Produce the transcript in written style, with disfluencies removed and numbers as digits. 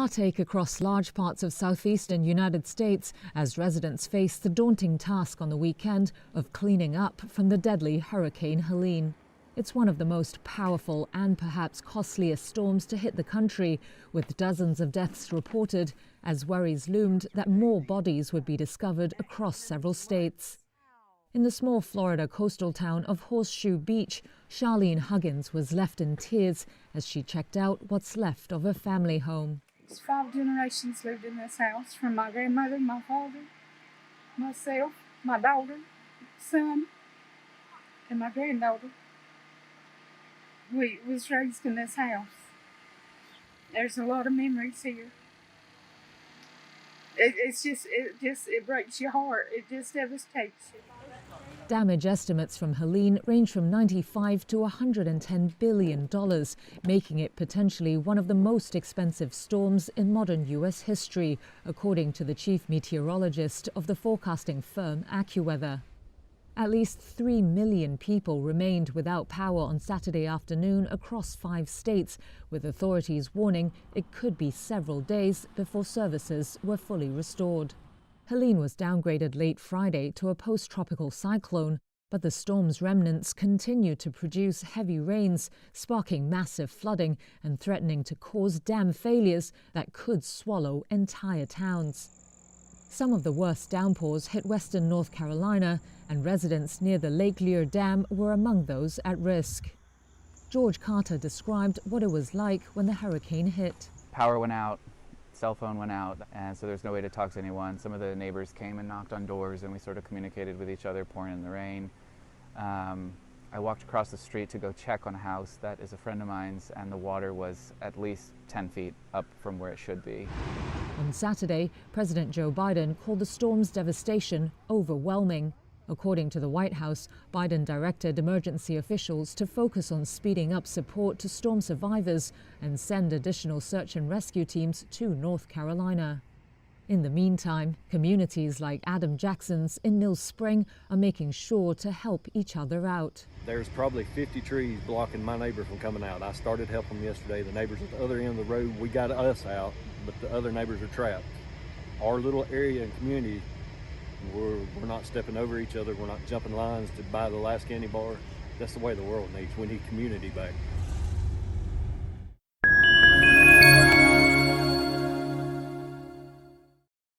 heartache across large parts of southeastern United States as residents face the daunting task on the weekend of cleaning up from the deadly Hurricane Helene. It's one of the most powerful and perhaps costliest storms to hit the country, with dozens of deaths reported as worries loomed that more bodies would be discovered across several states. In the small Florida coastal town of Horseshoe Beach, Charlene Huggins was left in tears as she checked out what's left of her family home. 5 generations lived in this house, from my grandmother, my father, myself, my daughter, son, and my granddaughter. We was raised in this house. There's a lot of memories here. It breaks your heart. It just devastates you. Damage estimates from Helene range from $95 to $110 billion, making it potentially one of the most expensive storms in modern U.S. history, according to the chief meteorologist of the forecasting firm AccuWeather. At least 3 million people remained without power on Saturday afternoon across 5 states, with authorities warning it could be several days before services were fully restored. Helene was downgraded late Friday to a post-tropical cyclone, but the storm's remnants continue to produce heavy rains, sparking massive flooding and threatening to cause dam failures that could swallow entire towns. Some of the worst downpours hit western North Carolina, and residents near the Lake Lear Dam were among those at risk. George Carter described what it was like when the hurricane hit. Power went out, cell phone went out, and so there's no way to talk to anyone. Some of the neighbors came and knocked on doors, and we sort of communicated with each other, pouring in the rain. I walked across the street to go check on a house that is a friend of mine's, and the water was at least 10 feet up from where it should be. On Saturday, President Joe Biden called the storm's devastation overwhelming. According to the White House, Biden directed emergency officials to focus on speeding up support to storm survivors and send additional search and rescue teams to North Carolina. In the meantime, communities like Adam Jackson's in Mill Spring are making sure to help each other out. There's probably 50 trees blocking my neighbor from coming out. I started helping them yesterday. The neighbors at the other end of the road, we got us out, but the other neighbors are trapped. Our little area and community, we're not stepping over each other. We're not jumping lines to buy the last candy bar. That's the way the world needs. We need community back.